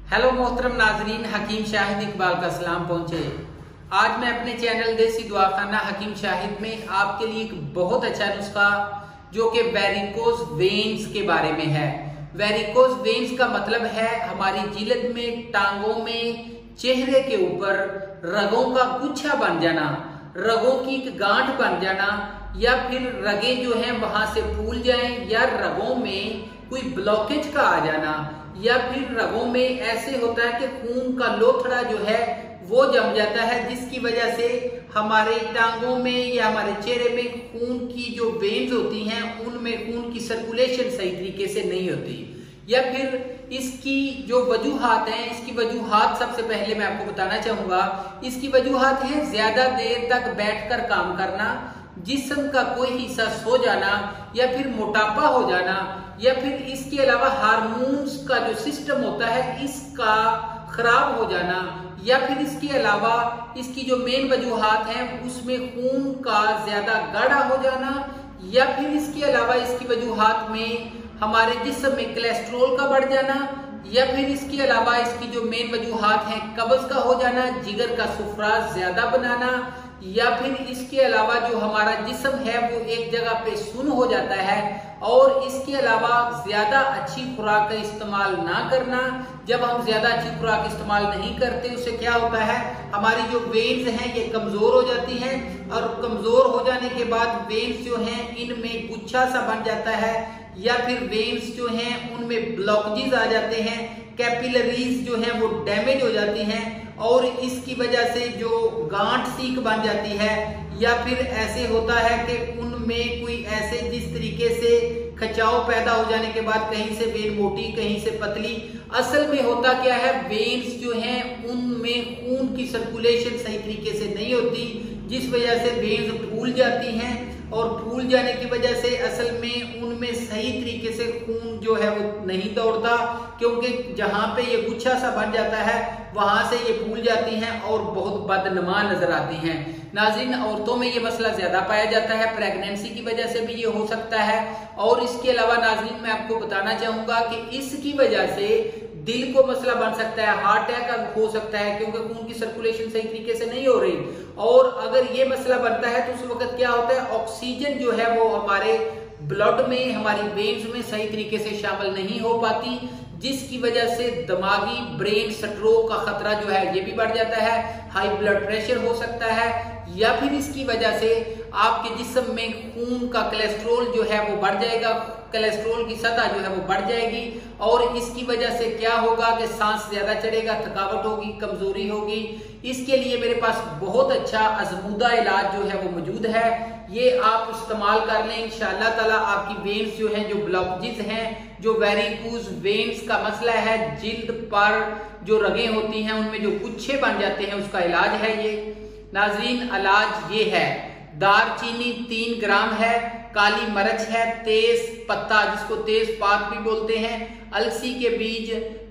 Hello मोहतरम नाजरीन, हकीम शाहिद इकबाल का सलाम पहुंचे। आज मैं अपने चैनल देसी दुआखाना हकीम शाहिद में आपके लिए एक बहुत अच्छा नुस्खा जो कि वेरिकोज वेन्स के बारे में है। वेरिकोज वेन्स का मतलब है हमारी जिल्द में, टांगों में, चेहरे के ऊपर रगों का गुच्छा बन जाना, रगों की एक गांठ बन जाना, या फिर रगें जो हैं वहां से फूल जाएं, या रगों में कोई ब्लॉकेज का आ जाना, या फिर रगों में ऐसे होता है कि खून का लोथड़ा जो है वो जम जाता है, जिसकी वजह से हमारे टांगों में या हमारे चेहरे में खून की जो वेन्स होती हैं उनमें खून की सर्कुलेशन सही तरीके से नहीं होती। या फिर इसकी जो वजूहात हैं, इसकी वजूहात सबसे पहले मैं आपको बताना चाहूंगा। इसकी वजूहात है ज्यादा देर तक बैठकर काम करना, जिस्म का कोई हिस्सा सो जाना, या फिर मोटापा हो जाना, या फिर इसके अलावा हार्मोन्स का जो सिस्टम होता है इसका खराब हो जाना, या फिर इसके अलावा इसकी जो मेन वजूहात हैं उसमें खून का ज्यादा गाढ़ा हो जाना, या फिर इसके अलावा इसकी वजूहात में हमारे जिस्म में कोलेस्ट्रॉल का बढ़ जाना, या फिर इसके अलावा इसकी जो मेन वजूहात हैं कब्ज का हो जाना, जिगर का सुफरा ज्यादा बनाना, या फिर इसके अलावा जो हमारा जिस्म है वो एक जगह पे सुन्न हो जाता है, और इसके अलावा ज्यादा अच्छी खुराक का इस्तेमाल ना करना। जब हम ज्यादा अच्छी खुराक इस्तेमाल नहीं करते उससे क्या होता है, हमारी जो वेन्स हैं ये कमजोर हो जाती हैं, और कमजोर हो जाने के बाद वेन्स जो हैं इनमें गुच्छा सा बन जाता है, या फिर वेन्स जो हैं उनमें ब्लॉकेजेस आ जाते हैं, कैपिलरीज जो हैं वो डैमेज हो जाती हैं, और इसकी वजह से जो गांठ सीक बन जाती है, या फिर ऐसे होता है कि उनमें कोई ऐसे जिस तरीके से खिंचाव पैदा हो जाने के बाद कहीं से वेन मोटी कहीं से पतली। असल में होता क्या है, वेन्स जो हैं उनमें खून की सर्कुलेशन सही तरीके से नहीं होती, जिस वजह से वेन्स फूल जाती हैं, और फूल जाने की वजह से असल में उनमें सही तरीके से खून जो है वो नहीं दौड़ता, क्योंकि जहां पे ये गुच्छा सा बन जाता है वहां से ये फूल जाती हैं और बहुत बदनुमा नजर आती हैं। नाज़रीन, औरतों में ये मसला ज्यादा पाया जाता है, प्रेगनेंसी की वजह से भी ये हो सकता है। और इसके अलावा नाज़रीन मैं आपको बताना चाहूंगा कि इसकी वजह से दिल को मसला बन सकता है, हार्ट अटैक हो सकता है, क्योंकि खून की सर्कुलेशन सही तरीके से नहीं हो रही। और अगर ये मसला बनता है तो उस वक्त क्या होता है, ऑक्सीजन जो है वो हमारे ब्लड में, हमारी वेन्स में सही तरीके से शामिल नहीं हो पाती, जिसकी वजह से दिमागी ब्रेन स्ट्रोक का खतरा जो है ये भी बढ़ जाता है, हाई ब्लड प्रेशर हो सकता है, या फिर इसकी वजह से आपके जिस्म में खून का कोलेस्ट्रॉल जो है वो बढ़ जाएगा, कोलेस्ट्रॉल की सतह जो है वो बढ़ जाएगी, और इसकी वजह से क्या होगा कि सांस ज्यादा चढ़ेगा, थकावट होगी, कमजोरी होगी। इसके लिए मेरे पास बहुत अच्छा आजमूदा इलाज जो है वो मौजूद है, ये आप इस्तेमाल कर लें। इंशाअल्लाह ताला आपकी वेन्स जो हैं, जो ब्लॉकेजेस हैं, जो वेरिकोज वेन्स का मसला है, जिल्द पर जो रगें होती हैं उनमें जो गुच्छे बन जाते हैं, उसका इलाज है ये। नाजरीन, इलाज ये है, दारचीनी 3 ग्राम है, काली मिर्च है, तेज पत्ता जिसको तेज पात भी बोलते हैं, अलसी के बीज,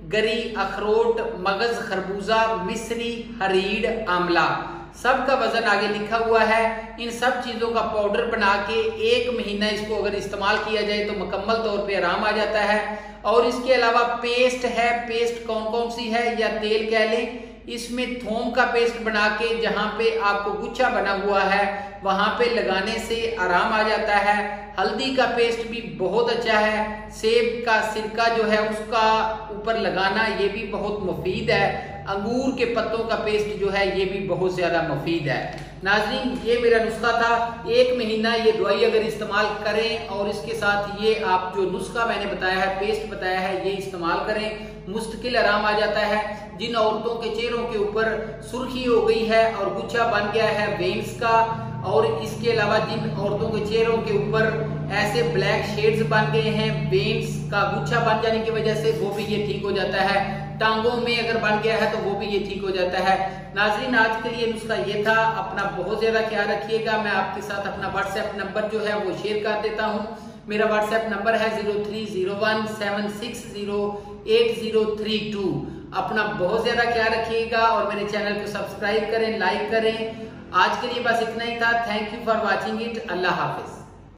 गरी, अखरोट, मगज, खरबूजा, मिश्री, हरीड़, आंवला, सबका वजन आगे लिखा हुआ है। इन सब चीजों का पाउडर बना के 1 महीना इसको अगर इस्तेमाल किया जाए तो मुकम्मल तौर पे आराम आ जाता है। और इसके अलावा पेस्ट है, पेस्ट कौन कौन सी है, या तेल कह लें, इसमें थोम का पेस्ट बना के जहां पे आपको गुच्छा बना हुआ है वहां पे लगाने से आराम आ जाता है। हल्दी का पेस्ट भी बहुत अच्छा है, सेब का सिरका जो है उसका ऊपर लगाना ये भी बहुत मुफीद है, अंगूर के पत्तों का पेस्ट जो है ये भी बहुत ज्यादा मुफीद है। नाज़रीन, ये मेरा नुस्खा था, 1 महीना ये दवाई अगर इस्तेमाल करें और इसके साथ ये आप जो नुस्खा मैंने बताया है, पेस्ट बताया है, ये इस्तेमाल करें, मुस्तकिल आराम आ जाता है। जिन औरतों के चेहरों के ऊपर सुर्खी हो गई है और गुच्छा बन गया है वेन्स का, और इसके अलावा जिन औरतों के चेहरों के ऊपर ऐसे ब्लैक शेड्स बन गए हैं वेन्स का गुच्छा बन जाने की वजह से, वो भी ये ठीक हो जाता है। टांगों में अगर बन गया है तो वो भी ये ठीक हो जाता है। नाज़रीन, आज के लिए नुस्खा ये था, अपना बहुत ज्यादा ख्याल रखिएगा। मैं आपके साथ अपना व्हाट्सएप नंबर जो है वो शेयर कर देता हूँ। मेरा व्हाट्सएप नंबर है 0301760832। अपना बहुत ज्यादा ख्याल रखिएगा और मेरे चैनल को सब्सक्राइब करें, लाइक करें। आज के लिए बस इतना ही था। Thank you for watching it. Allah Hafiz.